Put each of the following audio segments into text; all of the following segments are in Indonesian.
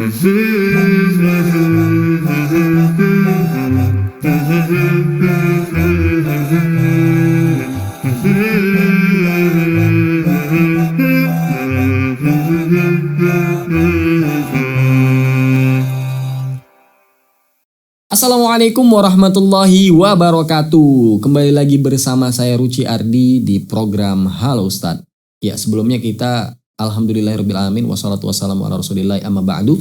Assalamualaikum warahmatullahi wabarakatuh. Kembali lagi bersama saya Ruci Ardi di program Halo Ustadz. Ya, sebelumnya kita alhamdulillahirrabbilalamin wassalatu wassalamu ala rasulillah amma ba'du.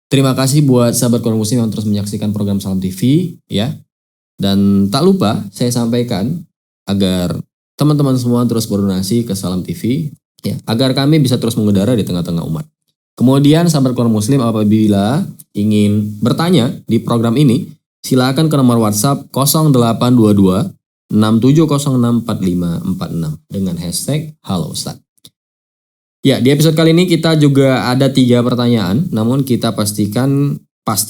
Terima kasih buat sahabat Quran Muslim yang terus menyaksikan program Salam TV ya. Dan tak lupa saya sampaikan agar teman-teman semua terus berdonasi ke Salam TV ya, agar kami bisa terus mengudara di tengah-tengah umat. Kemudian sahabat Quran Muslim apabila ingin bertanya di program ini, silakan ke nomor WhatsApp 0822 67064546 dengan hashtag Halo Ustadz. Ya, di episode kali ini kita juga ada 3 pertanyaan, namun kita pasti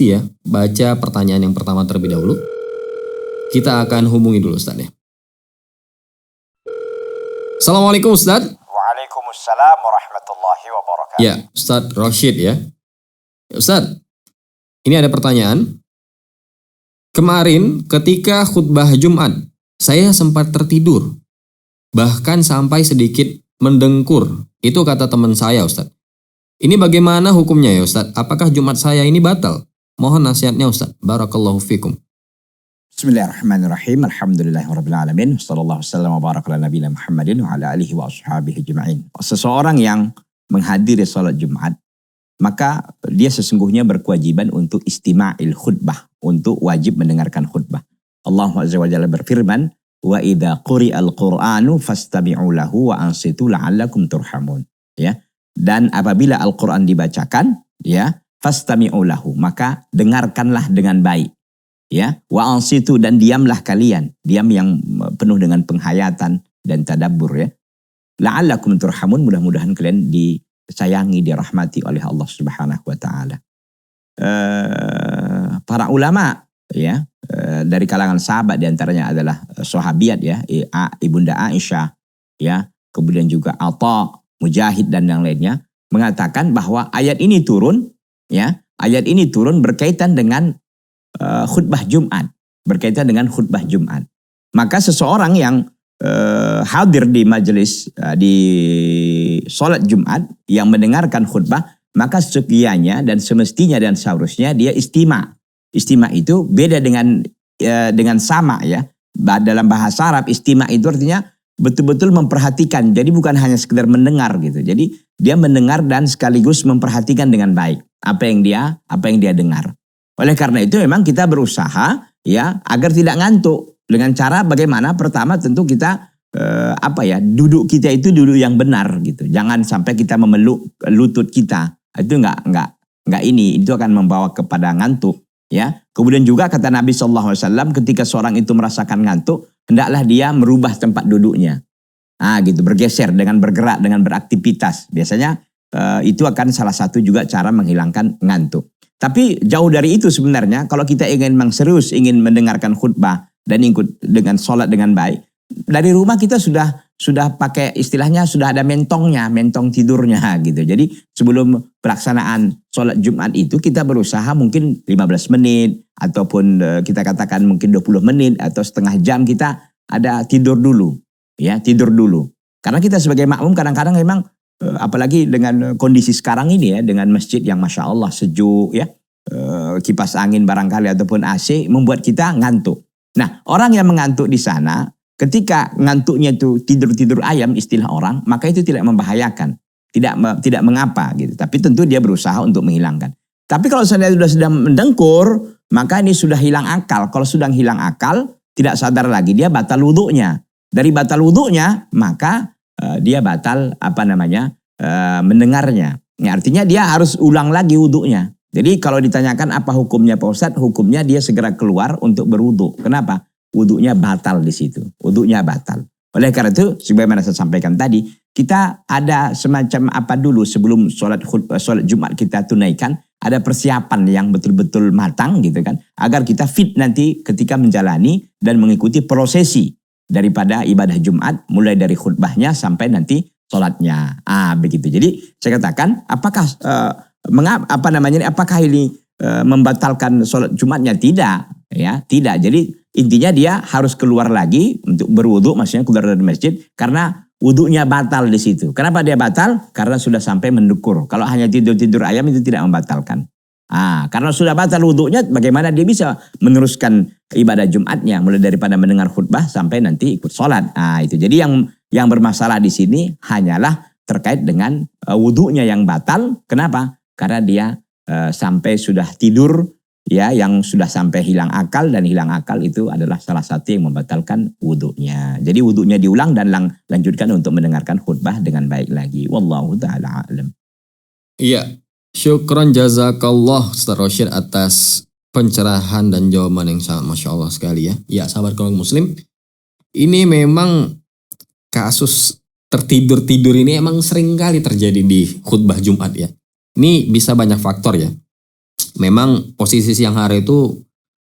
ya baca pertanyaan yang pertama terlebih dahulu. Kita akan hubungi dulu Ustadz ya. Assalamualaikum Ustadz. Waalaikumsalam warahmatullahi wabarakatuh. Ya, Ustadz Rashid ya. Ustadz, ini ada pertanyaan. Kemarin ketika khutbah Jumat, saya sempat tertidur. Bahkan sampai sedikit mendengkur. Itu kata teman saya Ustadz. Ini bagaimana hukumnya ya Ustadz? Apakah Jumat saya ini batal? Mohon nasihatnya Ustadz. Barakallahu fikum. Bismillahirrahmanirrahim. Alhamdulillahirrabbilalamin. Sallallahu wasallam wa baraka ala nabiyina Muhammadin wa ala alihi wa ashabihi ajma'in. Seseorang yang menghadiri salat Jumat, maka dia sesungguhnya berkewajiban untuk istima'il khutbah, untuk wajib mendengarkan khutbah. Allah Azza wa Jalla berfirman, wa idza quri'al Qur'anu fastami'u lahu wa ansitu la'allakum turhamun. Ya. Dan apabila Al-Qur'an dibacakan, ya, fastami'u lahu, maka dengarkanlah dengan baik. Ya, wa ansitu, dan diamlah kalian, diam yang penuh dengan penghayatan dan tadabbur ya. La'allakum turhamun, mudah-mudahan kalian disayangi, dirahmati oleh Allah Subhanahu wa taala. Para ulama ya, dari kalangan sahabat diantaranya adalah sahabiat ya, Ibunda Aisyah ya, kemudian juga Atha, Mujahid dan yang lainnya mengatakan bahwa ayat ini turun ya, ayat ini turun berkaitan dengan khutbah Jumat, berkaitan dengan khutbah Jumat. Maka seseorang yang hadir di majelis di sholat Jumat yang mendengarkan khutbah, maka sekiannya dan semestinya dan seharusnya dia istima'. Istima' itu beda dengan sama ya. Dalam bahasa Arab istima' itu artinya betul-betul memperhatikan. Jadi bukan hanya sekedar mendengar gitu. Jadi dia mendengar dan sekaligus memperhatikan dengan baik apa yang dia dengar. Oleh karena itu memang kita berusaha ya agar tidak ngantuk dengan cara bagaimana? Pertama tentu kita duduk kita itu duduk yang benar gitu. Jangan sampai kita memeluk lutut kita. Itu enggak ini, itu akan membawa kepada ngantuk ya. Kemudian juga kata Nabi SAW, ketika seorang itu merasakan ngantuk, hendaklah dia merubah tempat duduknya. Gitu, bergeser dengan bergerak, dengan beraktivitas. Biasanya itu akan salah satu juga cara menghilangkan ngantuk. Tapi jauh dari itu sebenarnya, kalau kita ingin memang serius ingin mendengarkan khutbah dan ikut dengan sholat dengan baik, dari rumah kita sudah pakai istilahnya, sudah ada mentong tidurnya gitu. Jadi sebelum pelaksanaan sholat Jumat itu kita berusaha mungkin 15 menit ataupun kita katakan mungkin 20 menit atau setengah jam kita ada tidur dulu. Ya, tidur dulu. Karena kita sebagai makmum kadang-kadang memang apalagi dengan kondisi sekarang ini ya, dengan masjid yang Masya Allah sejuk ya, kipas angin barangkali ataupun AC membuat kita ngantuk. Nah, orang yang mengantuk di sana, ketika ngantuknya itu tidur-tidur ayam istilah orang, maka itu tidak membahayakan, tidak mengapa gitu. Tapi tentu dia berusaha untuk menghilangkan. Tapi kalau sudah mendengkur, maka ini sudah hilang akal. Kalau sudah hilang akal, tidak sadar lagi, dia batal wudhunya. Dari batal wudhunya, maka dia batal mendengarnya. Ya, artinya dia harus ulang lagi wudhunya. Jadi kalau ditanyakan apa hukumnya Pak Ustadz, hukumnya dia segera keluar untuk berwudhu. Kenapa? Wudhunya batal di situ. Wudhunya batal. Oleh karena itu, sebagaimana saya sampaikan tadi, kita ada semacam apa dulu sebelum sholat Jumat kita tunaikan, ada persiapan yang betul-betul matang gitu kan, agar kita fit nanti ketika menjalani dan mengikuti prosesi daripada ibadah Jumat, mulai dari khutbahnya sampai nanti sholatnya. Begitu. Jadi saya katakan, apakah apakah ini membatalkan sholat Jumatnya? Tidak, ya, tidak. Jadi intinya dia harus keluar lagi untuk berwudu, maksudnya keluar dari masjid karena wudunya batal di situ. Kenapa dia batal? Karena sudah sampai mendukur. Kalau hanya tidur-tidur ayam itu tidak membatalkan. Karena sudah batal wudunya, bagaimana dia bisa meneruskan ibadah Jumatnya mulai daripada mendengar khutbah sampai nanti ikut sholat. Itu. Jadi yang bermasalah di sini hanyalah terkait dengan wudunya yang batal. Kenapa? Karena dia sampai sudah tidur, ya, yang sudah sampai hilang akal, dan hilang akal itu adalah salah satu yang membatalkan wudunya. Jadi wudunya diulang dan lanjutkan untuk mendengarkan khutbah dengan baik lagi. Wallahu ta'ala a'lam. Iya. Syukron jazakallah Ustaz Rosyid atas pencerahan dan jawaban yang sangat Masya Allah sekali ya. Ya sahabat keluarga muslim, ini memang kasus tertidur-tidur ini emang sering kali terjadi di khutbah Jumat ya. Ini bisa banyak faktor ya. Memang posisi siang hari itu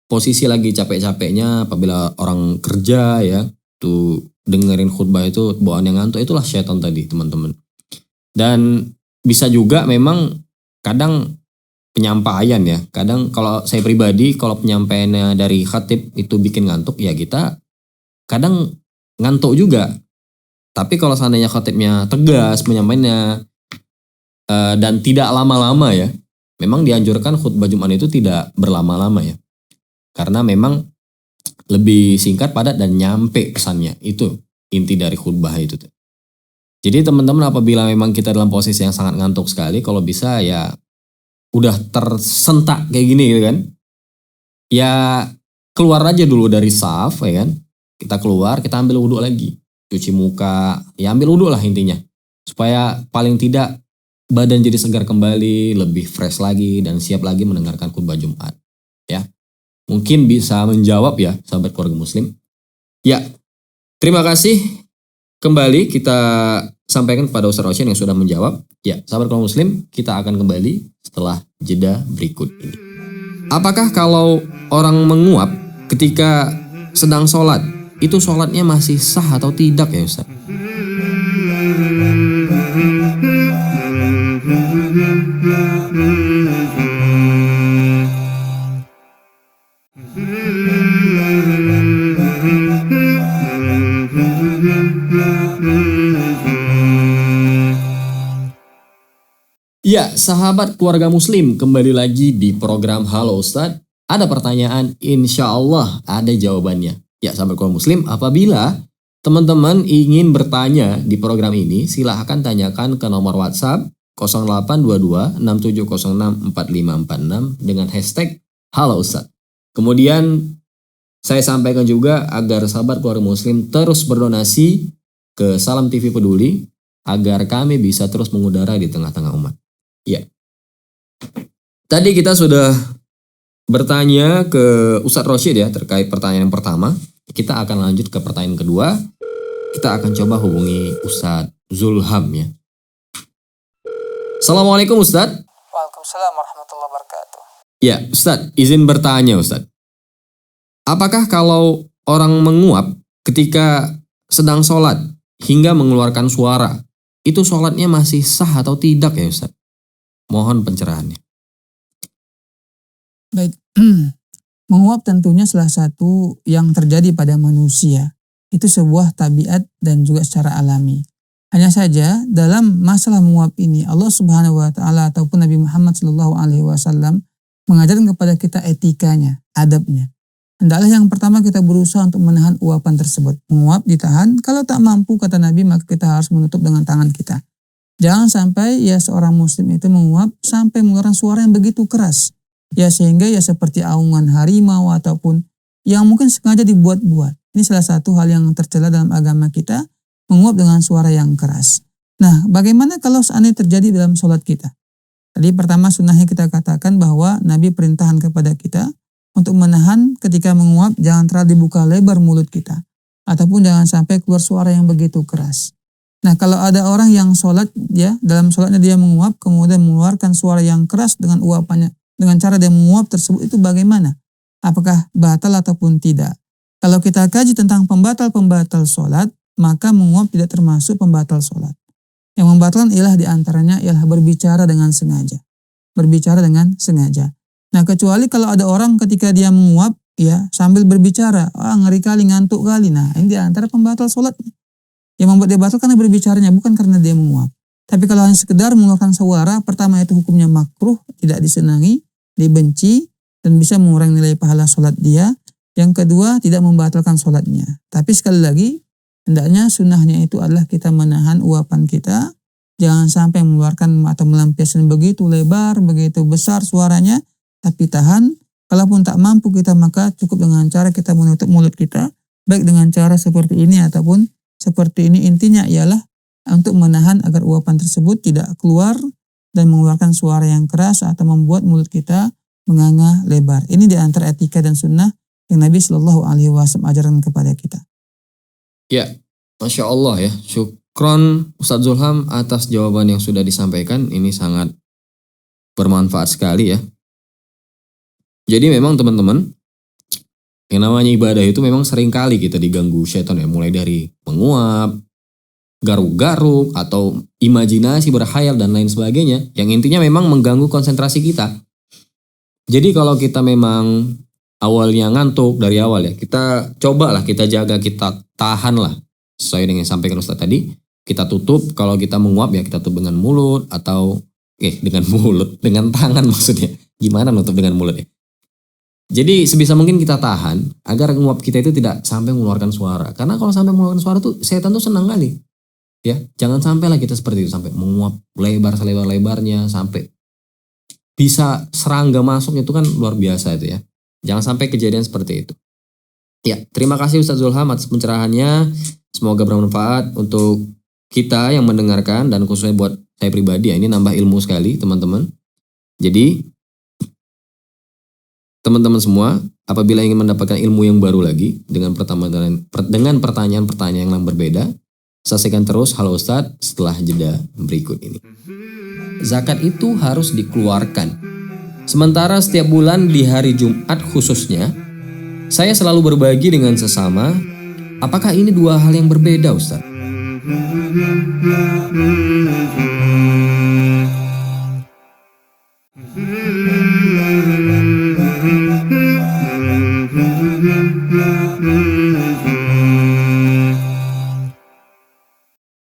posisi lagi capek-capeknya, apabila orang kerja ya, tuh dengerin khutbah itu bawaan yang ngantuk, itulah syaitan tadi teman-teman. Dan bisa juga memang kadang penyampaian ya, kadang kalau saya pribadi kalau penyampaiannya dari khatib itu bikin ngantuk ya, kita kadang ngantuk juga. Tapi kalau seandainya khatibnya tegas penyampaiannya dan tidak lama-lama ya, memang dianjurkan khutbah Jumat itu tidak berlama-lama ya, karena memang lebih singkat, padat, dan nyampe pesannya. Itu inti dari khutbah itu. Jadi teman-teman, apabila memang kita dalam posisi yang sangat ngantuk sekali, kalau bisa ya udah tersentak kayak gini gitu kan, ya keluar aja dulu dari saf ya kan, kita keluar, kita ambil wudhu lagi, cuci muka, ya ambil wudhu lah intinya, supaya paling tidak badan jadi segar kembali, lebih fresh lagi, dan siap lagi mendengarkan khutbah Jumat ya. Mungkin bisa menjawab ya sahabat keluarga muslim. Ya, terima kasih. Kembali kita sampaikan kepada Ustaz Rosyid yang sudah menjawab. Ya, sahabat kaum muslim, kita akan kembali setelah jeda berikut ini. Apakah kalau orang menguap ketika sedang sholat, itu sholatnya masih sah atau tidak ya Ustaz? Ya, sahabat keluarga muslim, kembali lagi di program Halo Ustadz. Ada pertanyaan, insya Allah ada jawabannya. Ya, sahabat keluarga muslim, apabila teman-teman ingin bertanya di program ini, silahkan tanyakan ke nomor WhatsApp 0822 6706 4546 dengan hashtag Halo Ustadz. Kemudian saya sampaikan juga agar sahabat keluarga muslim terus berdonasi ke Salam TV Peduli agar kami bisa terus mengudara di tengah-tengah umat. Ya, tadi kita sudah bertanya ke Ustadz Rosyid ya terkait pertanyaan yang pertama. Kita akan lanjut ke pertanyaan kedua. Kita akan coba hubungi Ustadz Zulham ya. Assalamualaikum Ustadz. Waalaikumsalam warahmatullahi wabarakatuh. Ya Ustadz, izin bertanya Ustadz. Apakah kalau orang menguap ketika sedang sholat hingga mengeluarkan suara, itu sholatnya masih sah atau tidak ya Ustadz? Mohon pencerahannya. Baik, menguap tentunya salah satu yang terjadi pada manusia. Itu sebuah tabiat dan juga secara alami. Hanya saja dalam masalah menguap ini Allah Subhanahu wa taala ataupun Nabi Muhammad sallallahu alaihi wasallam mengajarkan kepada kita etikanya, adabnya. Hendaklah yang pertama kita berusaha untuk menahan uapan tersebut. Menguap ditahan, kalau tak mampu kata Nabi maka kita harus menutup dengan tangan kita. Jangan sampai ya seorang muslim itu menguap sampai mengeluarkan suara yang begitu keras. Ya sehingga ya seperti aungan harimau ataupun yang mungkin sengaja dibuat-buat. Ini salah satu hal yang tercela dalam agama kita, menguap dengan suara yang keras. Nah, bagaimana kalau seandainya terjadi dalam sholat kita? Tadi pertama sunnahnya kita katakan bahwa Nabi perintahkan kepada kita untuk menahan ketika menguap, jangan terlalu dibuka lebar mulut kita. Ataupun jangan sampai keluar suara yang begitu keras. Nah, kalau ada orang yang sholat ya, dalam sholatnya dia menguap, kemudian mengeluarkan suara yang keras dengan uapannya, dengan cara dia menguap tersebut, itu bagaimana? Apakah batal ataupun tidak? Kalau kita kaji tentang pembatal-pembatal sholat, maka menguap tidak termasuk pembatal sholat. Yang membatalkan ialah diantaranya ialah berbicara dengan sengaja. berbicara dengan sengaja. Nah, kecuali kalau ada orang ketika dia menguap ya sambil berbicara, ngeri kali, ngantuk kali. Nah, ini di antara pembatal sholat. Yang membuat dia batal karena berbicaranya, bukan karena dia menguap. Tapi kalau hanya sekedar mengeluarkan suara, pertama itu hukumnya makruh, tidak disenangi, dibenci, dan bisa mengurangi nilai pahala sholat dia. Yang kedua, tidak membatalkan sholatnya. Tapi sekali lagi, hendaknya sunnahnya itu adalah kita menahan uapan kita. Jangan sampai mengeluarkan atau melampiaskan begitu lebar, begitu besar suaranya. Tapi tahan. Kalaupun tak mampu kita, maka cukup dengan cara kita menutup mulut kita. Baik dengan cara seperti ini ataupun seperti ini. Intinya ialah untuk menahan agar uapan tersebut tidak keluar dan mengeluarkan suara yang keras atau membuat mulut kita menganga lebar. Ini di antara etika dan sunnah yang Nabi Shallallahu Alaihi Wasallam ajarkan kepada kita. Ya, Masya Allah ya. Syukron Ustadz Zulham atas jawaban yang sudah disampaikan. Ini sangat bermanfaat sekali ya. Jadi memang teman-teman, yang namanya ibadah itu memang sering kali kita diganggu setan ya. Mulai dari menguap, garuk-garuk, atau imajinasi, berkhayal, dan lain sebagainya. Yang intinya memang mengganggu konsentrasi kita. Jadi kalau kita memang awalnya ngantuk dari awal ya, kita cobalah, kita jaga, kita tahan lah. Sesuai dengan yang sampaikan Ustadz tadi, kita tutup. Kalau kita menguap ya kita tutup dengan mulut atau dengan mulut, dengan tangan maksudnya. Gimana nutup dengan mulut ya? Jadi sebisa mungkin kita tahan agar nguap kita itu tidak sampai mengeluarkan suara. Karena kalau sampai mengeluarkan suara tuh setan tuh senang kali. Ya, jangan sampai lah kita seperti itu, sampai menguap lebar selebar-lebarnya, sampai bisa serangga masuk, itu kan luar biasa itu ya. Jangan sampai kejadian seperti itu. Ya, terima kasih Ustadz Zulham atas pencerahannya. Semoga bermanfaat untuk kita yang mendengarkan dan khususnya buat saya pribadi. Ini nambah ilmu sekali teman-teman. Jadi teman-teman semua, apabila ingin mendapatkan ilmu yang baru lagi dengan pertanyaan-pertanyaan yang berbeda, saksikan terus Halo Ustadz setelah jeda berikut ini. Zakat itu harus dikeluarkan. Sementara setiap bulan di hari Jumat khususnya, saya selalu berbagi dengan sesama. Apakah ini dua hal yang berbeda, Ustaz?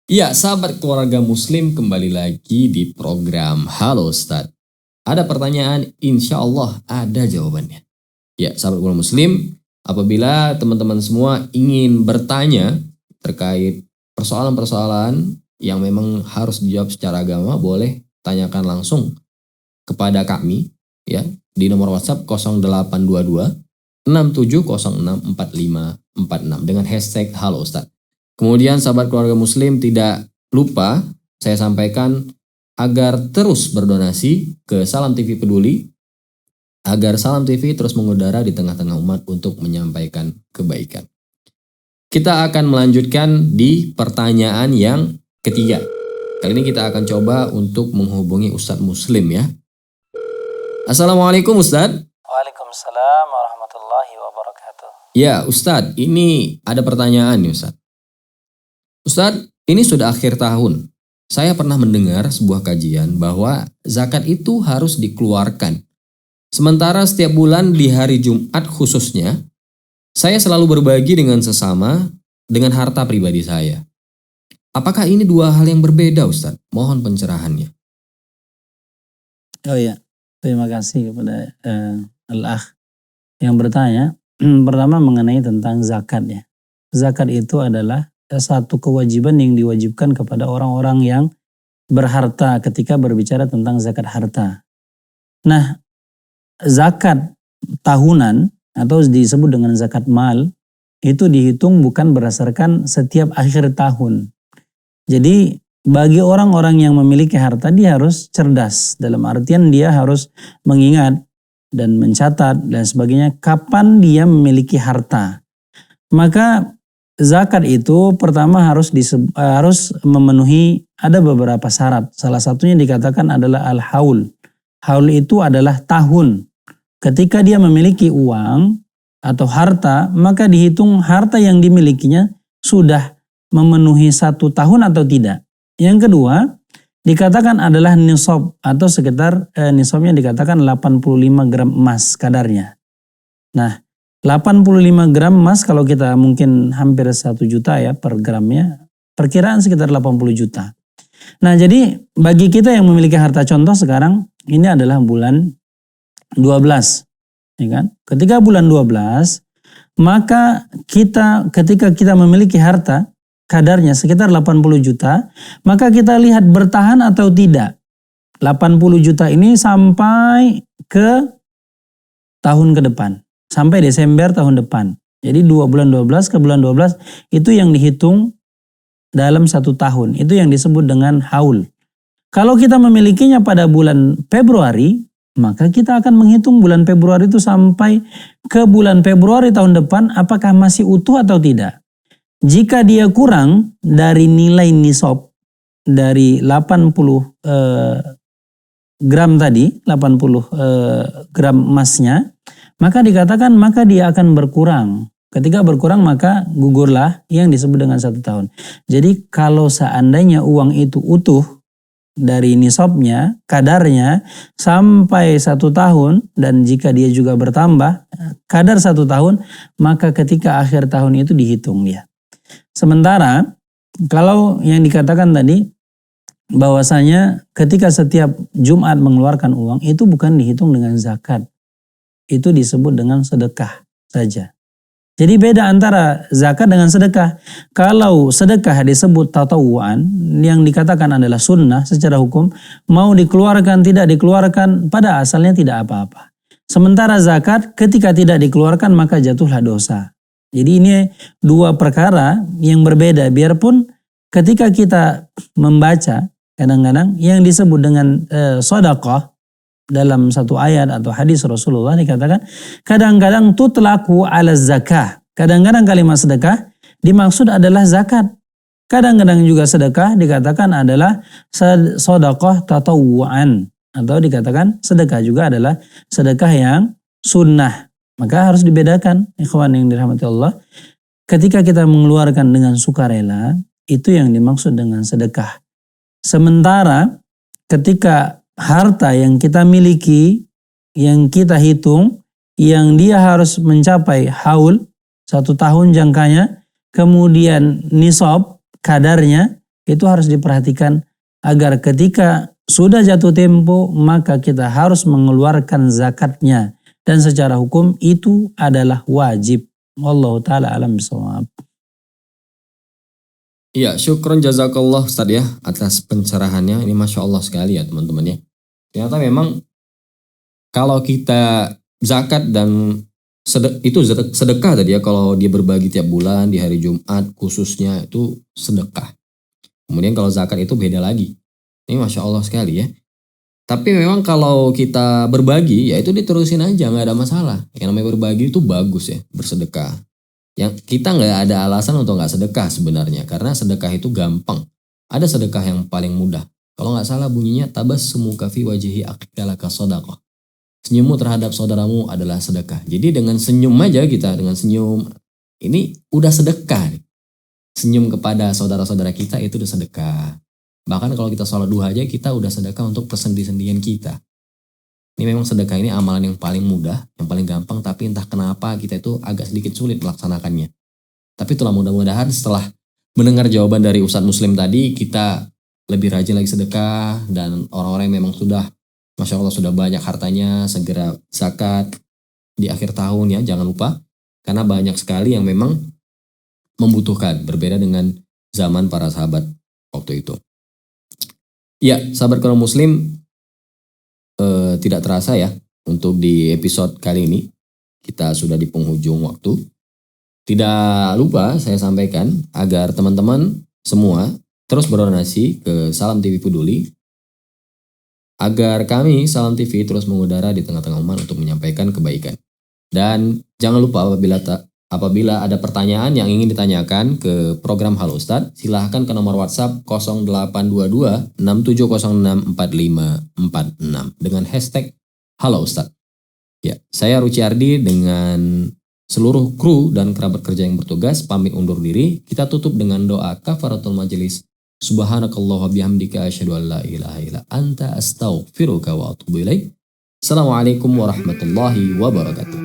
Ya, sahabat keluarga muslim, kembali lagi di program Halo Ustadz. Ada pertanyaan, insya Allah ada jawabannya. Ya, sahabat keluarga muslim, apabila teman-teman semua ingin bertanya terkait persoalan-persoalan yang memang harus dijawab secara agama, boleh tanyakan langsung kepada kami ya di nomor WhatsApp 0822 6706 4546 dengan hashtag Halo Ustadz. Kemudian sahabat keluarga muslim, tidak lupa saya sampaikan agar terus berdonasi ke Salam TV Peduli, agar Salam TV terus mengudara di tengah-tengah umat untuk menyampaikan kebaikan. Kita akan melanjutkan di pertanyaan yang ketiga. Kali ini kita akan coba untuk menghubungi Ustadz Muslim ya. Assalamualaikum Ustadz. Waalaikumsalam warahmatullahi wabarakatuh. Ya Ustadz, ini ada pertanyaan nih Ustadz. Ustadz, ini sudah akhir tahun. Saya pernah mendengar sebuah kajian bahwa zakat itu harus dikeluarkan. Sementara setiap bulan di hari Jumat khususnya, saya selalu berbagi dengan sesama dengan harta pribadi saya. Apakah ini dua hal yang berbeda, Ustadz? Mohon pencerahannya. Oh iya, terima kasih kepada Al-Akh yang bertanya. Pertama mengenai tentang zakat ya. Zakat itu adalah satu kewajiban yang diwajibkan kepada orang-orang yang berharta ketika berbicara tentang zakat harta. Nah, zakat tahunan atau disebut dengan zakat mal itu dihitung bukan berdasarkan setiap akhir tahun. Jadi bagi orang-orang yang memiliki harta, dia harus cerdas. Dalam artian dia harus mengingat dan mencatat dan sebagainya kapan dia memiliki harta. Maka zakat itu pertama harus memenuhi ada beberapa syarat. Salah satunya dikatakan adalah al-haul. Haul itu adalah tahun. Ketika dia memiliki uang atau harta, maka dihitung harta yang dimilikinya sudah memenuhi 1 tahun atau tidak. Yang kedua, dikatakan adalah nisab atau sekitar nisabnya dikatakan 85 gram emas kadarnya. Nah, 85 gram emas kalau kita mungkin hampir 1 juta ya per gramnya, perkiraan sekitar 80 juta. Nah, jadi bagi kita yang memiliki harta contoh sekarang, ini adalah bulan 12. Ya kan? Ketika bulan 12, maka ketika kita memiliki harta, kadarnya sekitar 80 juta, maka kita lihat bertahan atau tidak. 80 juta ini sampai ke tahun ke depan. Sampai Desember tahun depan. Jadi bulan 12 ke bulan 12 itu yang dihitung dalam 1 tahun. Itu yang disebut dengan haul. Kalau kita memilikinya pada bulan Februari, maka kita akan menghitung bulan Februari itu sampai ke bulan Februari tahun depan apakah masih utuh atau tidak. Jika dia kurang dari nilai nisab dari 80 gram tadi, 80 gram emasnya, maka dikatakan maka dia akan berkurang. Ketika berkurang maka gugurlah yang disebut dengan 1 tahun. Jadi kalau seandainya uang itu utuh dari nisabnya, kadarnya sampai 1 tahun dan jika dia juga bertambah kadar 1 tahun, maka ketika akhir tahun itu dihitung dia. Sementara kalau yang dikatakan tadi bahwasanya ketika setiap Jumat mengeluarkan uang itu bukan dihitung dengan zakat. Itu disebut dengan sedekah saja. Jadi beda antara zakat dengan sedekah. Kalau sedekah disebut tatawuan, yang dikatakan adalah sunnah secara hukum, mau dikeluarkan tidak dikeluarkan pada asalnya tidak apa-apa. Sementara zakat ketika tidak dikeluarkan maka jatuhlah dosa. Jadi ini 2 perkara yang berbeda. Biarpun ketika kita membaca kadang-kadang yang disebut dengan sedekah dalam satu ayat atau hadis Rasulullah dikatakan kadang-kadang tutlaku ala zakah. Kadang-kadang kalimat sedekah dimaksud adalah zakat. Kadang-kadang juga sedekah dikatakan adalah sedekah tatawuan atau dikatakan sedekah juga adalah sedekah yang sunnah. Maka harus dibedakan, ikhwan yang dirahmati Allah. Ketika kita mengeluarkan dengan sukarela, itu yang dimaksud dengan sedekah. Sementara ketika harta yang kita miliki, yang kita hitung, yang dia harus mencapai haul, 1 tahun jangkanya, kemudian nisab, kadarnya, itu harus diperhatikan agar ketika sudah jatuh tempo, maka kita harus mengeluarkan zakatnya. Dan secara hukum itu adalah wajib. Wallahu ta'ala alam bisawab. Iya, syukron jazakallah Ustaz ya atas pencerahannya. Ini Masya Allah sekali ya teman-teman ya. Ternyata memang kalau kita zakat dan itu sedekah tadi ya, kalau dia berbagi tiap bulan di hari Jumat khususnya itu sedekah. Kemudian kalau zakat itu beda lagi. Ini Masya Allah sekali ya. Tapi memang kalau kita berbagi ya itu diterusin aja, nggak ada masalah. Yang namanya berbagi itu bagus ya, bersedekah. Yang kita nggak ada alasan untuk nggak sedekah sebenarnya, karena sedekah itu gampang. Ada sedekah yang paling mudah. Kalau nggak salah bunyinya tabassumuka fi wajhi aqikalaka shadaqah. Senyummu terhadap saudaramu adalah sedekah. Jadi dengan senyum aja kita, dengan senyum ini udah sedekah. Senyum kepada saudara-saudara kita itu udah sedekah. Bahkan kalau kita sholat duha aja kita udah sedekah untuk persendi-sendian kita. Ini memang sedekah ini amalan yang paling mudah, yang paling gampang, tapi entah kenapa kita itu agak sedikit sulit melaksanakannya. Tapi itulah mudah-mudahan setelah mendengar jawaban dari Ustadz Muslim tadi, kita lebih rajin lagi sedekah, dan orang-orang yang memang sudah, Masya Allah sudah banyak hartanya, segera zakat di akhir tahun ya, jangan lupa. Karena banyak sekali yang memang membutuhkan, berbeda dengan zaman para sahabat waktu itu. Ya, sahabat kaum muslim, tidak terasa ya untuk di episode kali ini kita sudah di penghujung waktu. Tidak lupa saya sampaikan agar teman-teman semua terus berdonasi ke Salam TV Peduli agar kami Salam TV terus mengudara di tengah-tengah umat untuk menyampaikan kebaikan. Dan jangan lupa apabila ada pertanyaan yang ingin ditanyakan ke program Halo Ustadz, silahkan ke nomor WhatsApp 0822 6706 4546 dengan hashtag Halo Ustadz. Ya, saya Ruci Ardi dengan seluruh kru dan kerabat kerja yang bertugas pamit undur diri. Kita tutup dengan doa kafaratul majelis. Subhanakallah wa bihamdika asyhadu an la ilaha illa anta astaghfiruka wa atubu ilaik. Assalamualaikum warahmatullahi wabarakatuh.